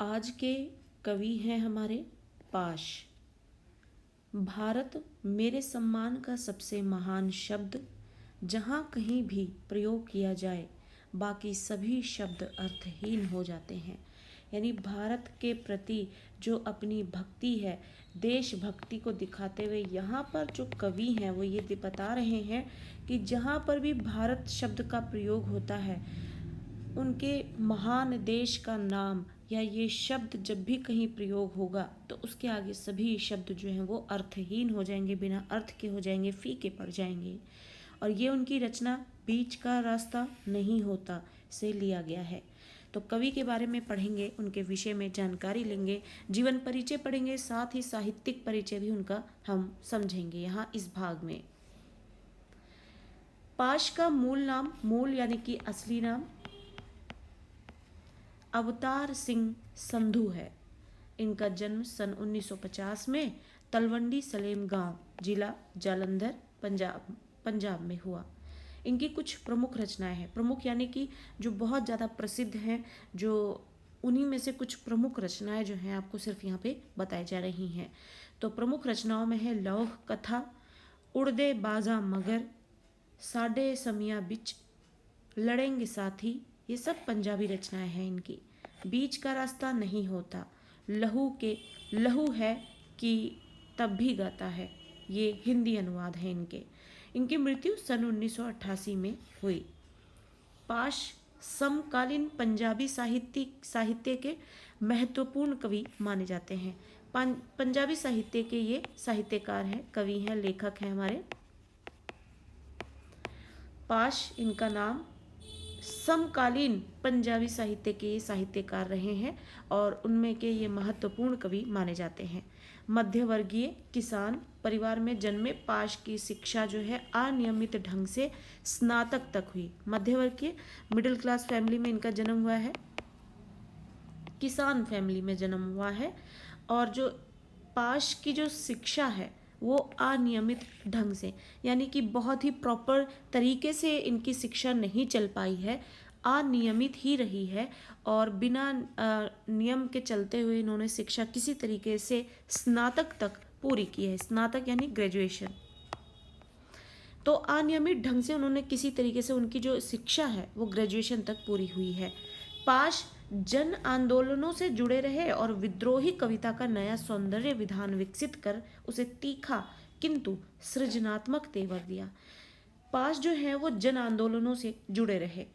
आज के कवि हैं हमारे पाश। भारत मेरे सम्मान का सबसे महान शब्द, जहाँ कहीं भी प्रयोग किया जाए बाकी सभी शब्द अर्थहीन हो जाते हैं। यानी भारत के प्रति जो अपनी भक्ति है, देशभक्ति को दिखाते हुए यहाँ पर जो कवि हैं वो ये बता रहे हैं कि जहाँ पर भी भारत शब्द का प्रयोग होता है, उनके महान देश का नाम या ये शब्द जब भी कहीं प्रयोग होगा तो उसके आगे सभी शब्द जो हैं वो अर्थहीन हो जाएंगे, बिना अर्थ के हो जाएंगे, फीके पड़ जाएंगे। और ये उनकी रचना बीच का रास्ता नहीं होता से लिया गया है। तो कवि के बारे में पढ़ेंगे, उनके विषय में जानकारी लेंगे, जीवन परिचय पढ़ेंगे, साथ ही साहित्यिक परिचय भी उनका हम समझेंगे यहाँ इस भाग में। पाश का मूल यानी कि असली नाम अवतार सिंह संधू है। इनका जन्म सन 1950 में तलवंडी सलेम गांव, जिला जालंधर, पंजाब में हुआ। इनकी कुछ प्रमुख रचनाएं हैं। प्रमुख यानी कि जो बहुत ज़्यादा प्रसिद्ध हैं, जो उन्हीं में से कुछ प्रमुख रचनाएं जो हैं आपको सिर्फ यहाँ पे बताई जा रही हैं। तो प्रमुख रचनाओं में है लौह कथा, उड़दे बाजा मगर, साडे समिया बिच, लड़ेंगे साथी, ये सब पंजाबी रचनाएं हैं इनकी। बीच का रास्ता नहीं होता, लहू है कि तब भी गाता है, ये हिंदी अनुवाद है इनके। इनकी मृत्यु सन 1988 में हुई। पाश समकालीन पंजाबी साहित्य के महत्वपूर्ण कवि माने जाते हैं। पंजाबी साहित्य के ये साहित्यकार हैं, कवि हैं, लेखक हैं हमारे। पाश इनका नाम समकालीन पंजाबी साहित्य के साहित्यकार रहे हैं और उनमें के ये महत्वपूर्ण कवि माने जाते हैं। मध्यवर्गीय किसान परिवार में जन्मे पाश की शिक्षा जो है अनियमित ढंग से स्नातक तक हुई। मध्यवर्गीय मिडिल क्लास फैमिली में इनका जन्म हुआ है, किसान फैमिली में जन्म हुआ है। और जो पाश की जो शिक्षा है वो अनियमित ढंग से, यानी कि बहुत ही प्रॉपर तरीके से इनकी शिक्षा नहीं चल पाई है, अनियमित ही रही है। और बिना नियम के चलते हुए इन्होंने शिक्षा किसी तरीके से स्नातक तक पूरी की है। स्नातक यानी ग्रेजुएशन। तो अनियमित ढंग से उन्होंने किसी तरीके से उनकी जो शिक्षा है वो ग्रेजुएशन तक पूरी हुई है। पाश जन आंदोलनों से जुड़े रहे और विद्रोही कविता का नया सौंदर्य विधान विकसित कर उसे तीखा किंतु सृजनात्मक तेवर दिया। पाश जो है वो जन आंदोलनों से जुड़े रहे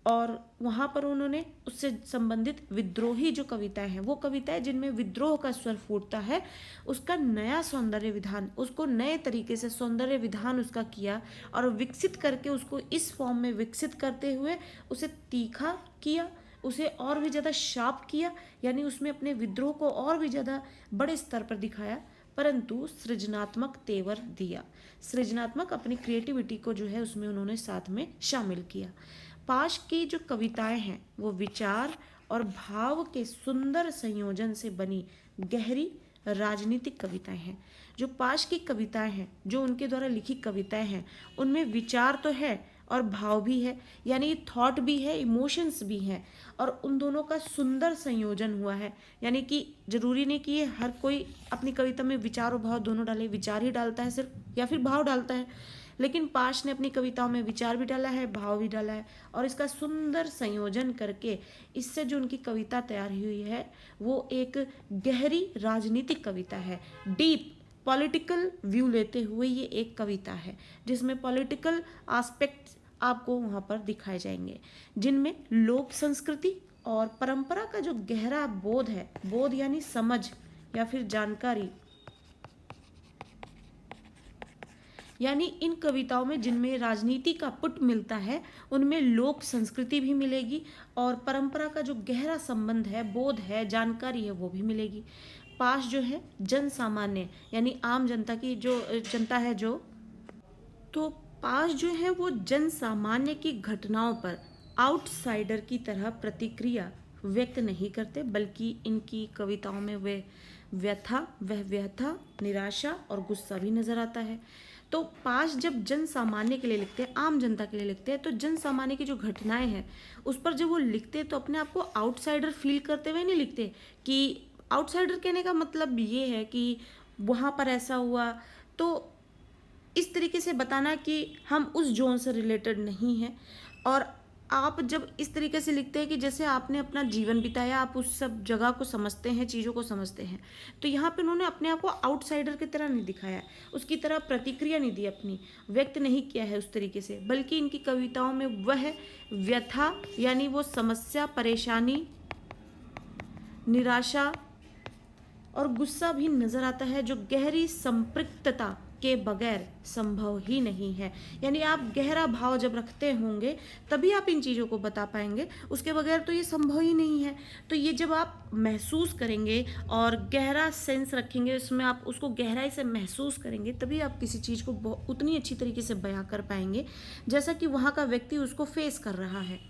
और वहाँ पर उन्होंने उससे संबंधित विद्रोही जो कविताएं हैं, वो कविताएं जिनमें विद्रोह का स्वर फूटता है, उसका नया सौंदर्य विधान, उसको नए तरीके से सौंदर्य विधान उसका किया और विकसित करके उसको इस फॉर्म में विकसित करते हुए उसे तीखा किया, उसे और भी ज़्यादा शार्प किया, यानी उसमें अपने विद्रोह को और भी ज़्यादा बड़े स्तर पर दिखाया, परंतु सृजनात्मक तेवर दिया। सृजनात्मक अपनी क्रिएटिविटी को जो है उसमें उन्होंने साथ में शामिल किया। पाश की जो कविताएं हैं वो विचार और भाव के सुंदर संयोजन से बनी गहरी राजनीतिक कविताएं हैं। जो पाश की कविताएं हैं, जो उनके द्वारा लिखी कविताएं हैं, उनमें विचार तो है और भाव भी है, यानी थॉट भी है, इमोशंस भी हैं, और उन दोनों का सुंदर संयोजन हुआ है। यानी कि जरूरी नहीं कि ये हर कोई अपनी कविता में विचार और भाव दोनों डाले, विचार ही डालता है सिर्फ या फिर भाव डालता है, लेकिन पाश ने अपनी कविताओं में विचार भी डाला है, भाव भी डाला है, और इसका सुंदर संयोजन करके इससे जो उनकी कविता तैयार हुई है वो एक गहरी राजनीतिक कविता है। डीप पॉलिटिकल व्यू लेते हुए ये एक कविता है जिसमें पॉलिटिकल एस्पेक्ट आपको वहाँ पर दिखाए जाएंगे, जिनमें लोक संस्कृति और परंपरा का जो गहरा बोध है, बोध यानी समझ या फिर जानकारी, यानी इन कविताओं में जिनमें राजनीति का पुट मिलता है उनमें लोक संस्कृति भी मिलेगी और परंपरा का जो गहरा संबंध है, बोध है, जानकारी है, वो भी मिलेगी। पाश जो है जन सामान्य यानी आम जनता की जो जनता है जो, तो पाश जो है वो जन सामान्य की घटनाओं पर आउटसाइडर की तरह प्रतिक्रिया व्यक्त नहीं करते, बल्कि इनकी कविताओं में वह व्यथा, निराशा और गुस्सा भी नजर आता है। तो पाश जब जन सामान्य के लिए लिखते हैं, आम जनता के लिए लिखते हैं, तो जन सामान्य की जो घटनाएं हैं उस पर जब वो लिखते हैं तो अपने आप को आउटसाइडर फील करते हुए नहीं लिखते। कि आउटसाइडर कहने का मतलब ये है कि वहाँ पर ऐसा हुआ, तो इस तरीके से बताना कि हम उस जोन से रिलेटेड नहीं हैं। और आप जब इस तरीके से लिखते हैं कि जैसे आपने अपना जीवन बिताया, आप उस सब जगह को समझते हैं, चीज़ों को समझते हैं, तो यहाँ पे उन्होंने अपने आप को आउटसाइडर की तरह नहीं दिखाया, उसकी तरह प्रतिक्रिया नहीं दी, अपनी व्यक्त नहीं किया है उस तरीके से, बल्कि इनकी कविताओं में वह व्यथा यानी वो समस्या, परेशानी, निराशा और गुस्सा भी नजर आता है जो गहरी संपृक्तता के बगैर संभव ही नहीं है। यानी आप गहरा भाव जब रखते होंगे तभी आप इन चीज़ों को बता पाएंगे, उसके बगैर तो ये संभव ही नहीं है। तो ये जब आप महसूस करेंगे और गहरा सेंस रखेंगे उसमें, आप उसको गहराई से महसूस करेंगे, तभी आप किसी चीज़ को उतनी अच्छी तरीके से बयां कर पाएंगे जैसा कि वहाँ का व्यक्ति उसको फेस कर रहा है।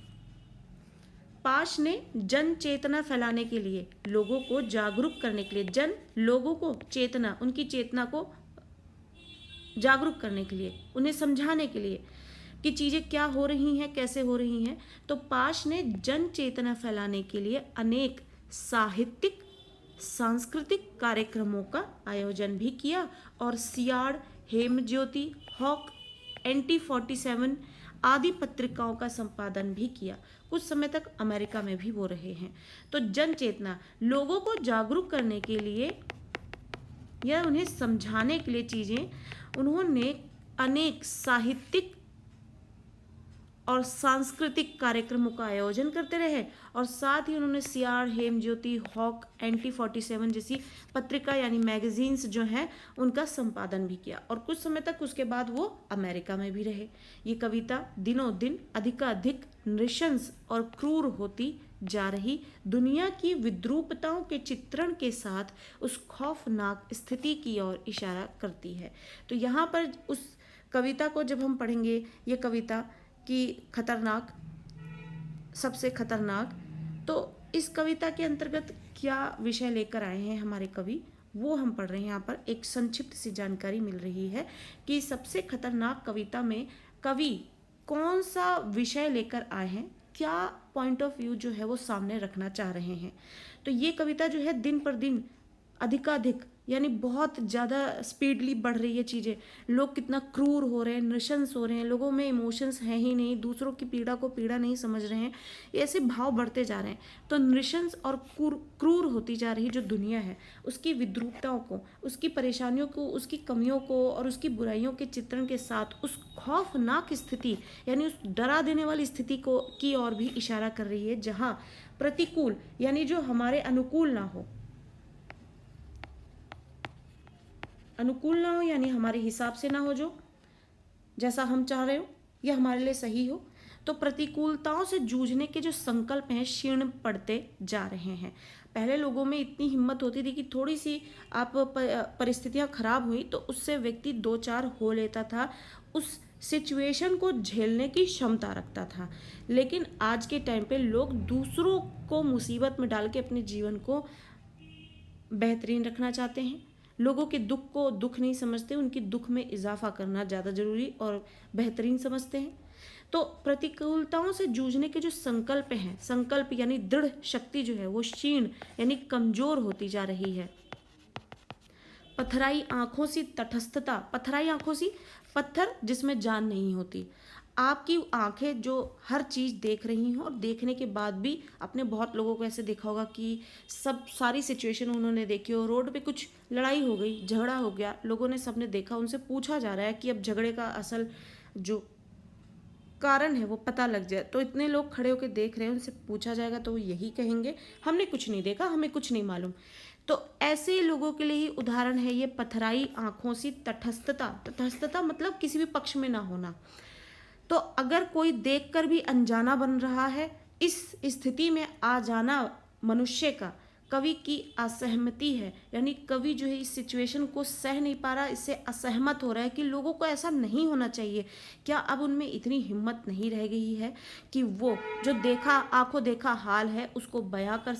पाश ने जन चेतना फैलाने के लिए, लोगों को जागरूक करने के लिए, जन लोगों को चेतना, उनकी चेतना को जागरूक करने के लिए, उन्हें समझाने के लिए कि चीज़ें क्या हो रही हैं, कैसे हो रही हैं, तो पाश ने जन चेतना फैलाने के लिए अनेक साहित्यिक सांस्कृतिक कार्यक्रमों का आयोजन भी किया और सियाड़, हेमज्योति, हॉक, NT47 आदि पत्रिकाओं का संपादन भी किया। कुछ समय तक अमेरिका में भी वो रहे हैं। तो जन चेतना, लोगों को जागरूक करने के लिए या उन्हें समझाने के लिए चीज़ें, उन्होंने अनेक साहित्यिक और सांस्कृतिक कार्यक्रमों का आयोजन करते रहे और साथ ही उन्होंने सियाड़, हेमज्योति, हॉक, NT47 जैसी पत्रिका यानी मैगजीन्स जो हैं उनका संपादन भी किया और कुछ समय तक उसके बाद वो अमेरिका में भी रहे। ये कविता दिनों दिन अधिकाधिक नृशंस और क्रूर होती जा रही दुनिया की विद्रूपताओं के चित्रण के साथ उस खौफनाक स्थिति की ओर इशारा करती है। तो यहाँ पर उस कविता को जब हम पढ़ेंगे, ये कविता कि खतरनाक, सबसे खतरनाक, तो इस कविता के अंतर्गत क्या विषय लेकर आए हैं हमारे कवि, वो हम पढ़ रहे हैं। यहाँ पर एक संक्षिप्त सी जानकारी मिल रही है कि सबसे खतरनाक कविता में कवि कौन सा विषय लेकर आए हैं, क्या पॉइंट ऑफ व्यू जो है वो सामने रखना चाह रहे हैं। तो ये कविता जो है दिन पर दिन अधिकाधिक यानी बहुत ज़्यादा स्पीडली बढ़ रही है चीज़ें, लोग कितना क्रूर हो रहे हैं, नृशंस हो रहे हैं, लोगों में इमोशंस हैं ही नहीं, दूसरों की पीड़ा को पीड़ा नहीं समझ रहे हैं, ऐसे भाव बढ़ते जा रहे हैं। तो नृशंस और क्रूर होती जा रही जो दुनिया है उसकी विद्रूपताओं को, उसकी परेशानियों को, उसकी कमियों को और उसकी बुराइयों के चित्रण के साथ उस खौफनाक स्थिति यानी उस डरा देने वाली स्थिति को की ओर भी इशारा कर रही है जहाँ प्रतिकूल यानी जो हमारे अनुकूल ना हो, अनुकूल ना हो यानी हमारे हिसाब से ना हो, जो जैसा हम चाह रहे हो या हमारे लिए सही हो, तो प्रतिकूलताओं से जूझने के जो संकल्प हैं क्षीण पड़ते जा रहे हैं। पहले लोगों में इतनी हिम्मत होती थी कि थोड़ी सी आप परिस्थितियां खराब हुई तो उससे व्यक्ति दो चार हो लेता था, उस सिचुएशन को झेलने की क्षमता रखता था। लेकिन आज के टाइम पे लोग दूसरों को मुसीबत में डाल के अपने जीवन को बेहतरीन रखना चाहते हैं, लोगों के दुख को दुख नहीं समझते, उनकी दुख में इजाफा करना ज़्यादा जरूरी और बेहतरीन समझते हैं। तो प्रतिकूलताओं से जूझने के जो संकल्प हैं, संकल्प यानी दृढ़ शक्ति जो है वो क्षीण यानी कमजोर होती जा रही है। पथराई आंखों सी तटस्थता, पथराई आंखों सी, पत्थर जिसमें जान नहीं होती, आपकी आंखें जो हर चीज़ देख रही हैं और देखने के बाद भी, आपने बहुत लोगों को ऐसे देखा होगा कि सब सारी सिचुएशन उन्होंने देखी हो, रोड पे कुछ लड़ाई हो गई, झगड़ा हो गया, लोगों ने सबने देखा, उनसे पूछा जा रहा है कि अब झगड़े का असल जो कारण है वो पता लग जाए, तो इतने लोग खड़े होकर देख रहे हैं, उनसे पूछा जाएगा तो वो यही कहेंगे हमने कुछ नहीं देखा, हमें कुछ नहीं मालूम। तो ऐसे लोगों के लिए ही उदाहरण है ये पथराई आंखों सी तटस्थता। तटस्थता मतलब किसी भी पक्ष में ना होना। तो अगर कोई देखकर भी अनजाना बन रहा है, इस स्थिति में आ जाना मनुष्य का कवि की असहमति है, यानी कवि जो है इस सिचुएशन को सह नहीं पा रहा, इससे असहमत हो रहा है कि लोगों को ऐसा नहीं होना चाहिए। क्या अब उनमें इतनी हिम्मत नहीं रह गई है कि वो जो देखा आंखों देखा हाल है उसको बयां कर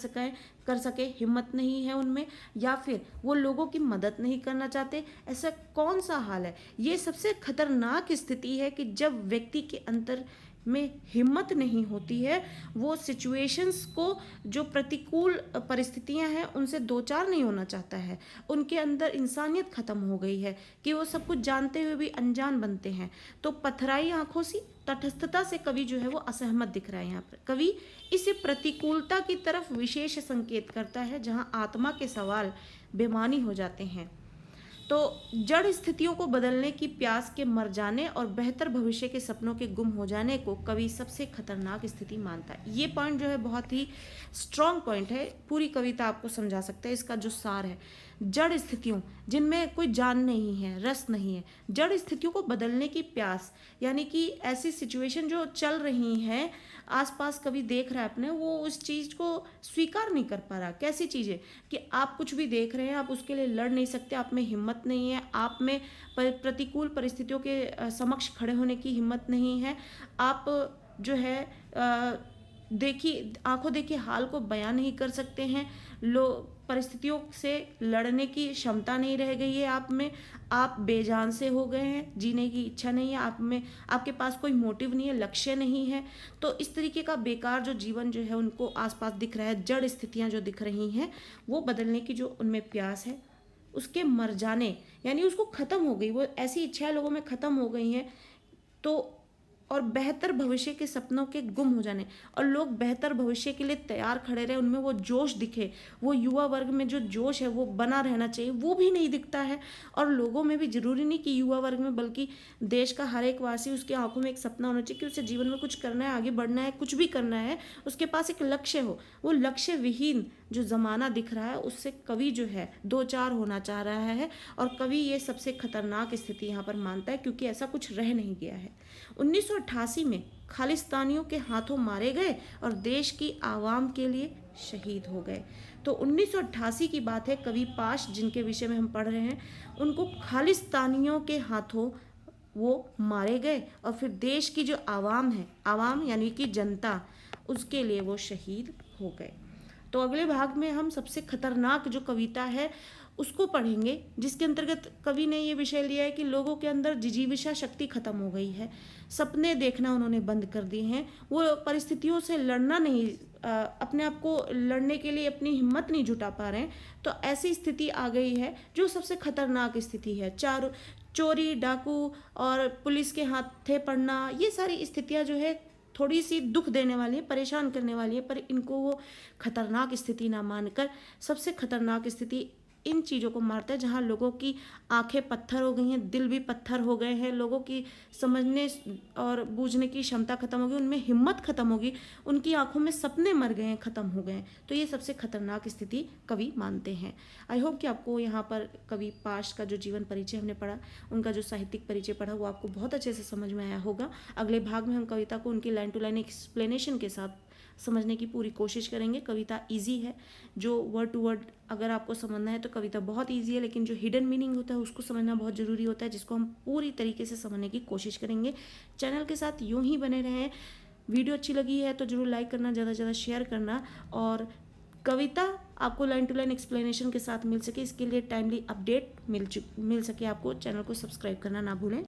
सके, हिम्मत नहीं है उनमें, या फिर वो लोगों की मदद नहीं करना चाहते? ऐसा कौन सा हाल है? ये सबसे खतरनाक स्थिति है कि जब व्यक्ति के अंदर में हिम्मत नहीं होती है, वो सिचुएशंस को, जो प्रतिकूल परिस्थितियां हैं उनसे दो चार नहीं होना चाहता है। उनके अंदर इंसानियत खत्म हो गई है कि वो सब कुछ जानते हुए भी अनजान बनते हैं। तो पथराई आंखों से तटस्थता से कवि जो है वो असहमत दिख रहा है। यहाँ पर कवि इस प्रतिकूलता की तरफ विशेष संकेत करता है जहाँ आत्मा के सवाल बेमानी हो जाते हैं। तो जड़ स्थितियों को बदलने की प्यास के मर जाने और बेहतर भविष्य के सपनों के गुम हो जाने को कवि सबसे खतरनाक स्थिति मानता है। ये पॉइंट जो है बहुत ही स्ट्रॉन्ग पॉइंट है, पूरी कविता आपको समझा सकता है। इसका जो सार है, जड़ स्थितियों जिनमें कोई जान नहीं है, रस नहीं है, जड़ स्थितियों को बदलने की प्यास, यानी कि ऐसी सिचुएशन जो चल रही हैं आसपास कवि देख रहा है अपने, वो उस चीज़ को स्वीकार नहीं कर पा रहा। कैसी चीज़ है कि आप कुछ भी देख रहे हैं, आप उसके लिए लड़ नहीं सकते, आप में हिम्मत नहीं है, आप में प्रतिकूल परिस्थितियों के समक्ष खड़े होने की हिम्मत नहीं है। आप जो है देखिए आंखों देखिए हाल को बयां नहीं कर सकते हैं, परिस्थितियों से लड़ने की क्षमता नहीं रह गई है आप में, आप बेजान से हो गए हैं, जीने की इच्छा नहीं है आप में, आपके पास कोई मोटिव नहीं है, लक्ष्य नहीं है। तो इस तरीके का बेकार जो जीवन जो है उनको आसपास दिख रहा है, जड़ स्थितियां जो दिख रही हैं वो बदलने की जो उनमें प्यास है उसके मर जाने, यानी उसको ख़त्म हो गई, वो ऐसी इच्छाएं लोगों में ख़त्म हो गई हैं। तो और बेहतर भविष्य के सपनों के गुम हो जाने, और लोग बेहतर भविष्य के लिए तैयार खड़े रहे, उनमें वो जोश दिखे, वो युवा वर्ग में जो जोश है वो बना रहना चाहिए, वो भी नहीं दिखता है। और लोगों में भी, जरूरी नहीं कि युवा वर्ग में, बल्कि देश का हर एक वासी, उसकी आंखों में एक सपना होना चाहिए कि उसे जीवन में कुछ करना है, आगे बढ़ना है, कुछ भी करना है, उसके पास एक लक्ष्य हो। वो लक्ष्य विहीन जो ज़माना दिख रहा है उससे कवि जो है दो चार होना चाह रहा है, और कवि ये सबसे खतरनाक स्थिति यहाँ पर मानता है, क्योंकि ऐसा कुछ रह नहीं गया है। 1988 में खालिस्तानियों के हाथों मारे गए और देश की आवाम के लिए शहीद हो गए। तो 1988 की बात है, कवि पाश जिनके विषय में हम पढ़ रहे हैं, उनको खालिस्तानियों के हाथों वो मारे गए और फिर देश की जो आवाम है, आवाम यानी कि जनता, उसके लिए वो शहीद हो गए। तो अगले भाग में हम सबसे खतरनाक जो कविता है उसको पढ़ेंगे, जिसके अंतर्गत कवि ने ये विषय लिया है कि लोगों के अंदर जिजीविषा शक्ति खत्म हो गई है, सपने देखना उन्होंने बंद कर दिए हैं, वो परिस्थितियों से लड़ना नहीं, अपने आप को लड़ने के लिए अपनी हिम्मत नहीं जुटा पा रहे हैं। तो ऐसी स्थिति आ गई है जो सबसे खतरनाक स्थिति है। चोरी, डाकू और पुलिस के हाथे पड़ना, ये सारी स्थितियां जो है थोड़ी सी दुख देने वाली है, परेशान करने वाली है, पर इनको वो खतरनाक स्थिति ना मानकर सबसे खतरनाक स्थिति इन चीज़ों को मारता है जहाँ लोगों की आंखें पत्थर हो गई हैं, दिल भी पत्थर हो गए हैं, लोगों की समझने और बूझने की क्षमता खत्म हो गई, उनमें हिम्मत खत्म होगी, उनकी आंखों में सपने मर गए हैं, खत्म हो गए हैं। तो ये सबसे खतरनाक स्थिति कवि मानते हैं। आई होप कि आपको यहाँ पर कवि पाश का जो जीवन परिचय हमने पढ़ा, उनका जो साहित्यिक परिचय पढ़ा, वो आपको बहुत अच्छे से समझ में आया होगा। अगले भाग में हम कविता को उनकी लाइन टू लाइन एक्सप्लेनेशन के साथ समझने की पूरी कोशिश करेंगे। कविता इजी है, जो वर्ड टू वर्ड अगर आपको समझना है तो कविता बहुत इजी है, लेकिन जो हिडन मीनिंग होता है उसको समझना बहुत ज़रूरी होता है, जिसको हम पूरी तरीके से समझने की कोशिश करेंगे। चैनल के साथ यूं ही बने रहें। वीडियो अच्छी लगी है तो ज़रूर लाइक करना, ज़्यादा से ज़्यादा शेयर करना, और कविता आपको लाइन टू लाइन एक्सप्लेनेशन के साथ मिल सके, इसके लिए टाइमली अपडेट मिल सके आपको, चैनल को सब्सक्राइब करना ना भूलें।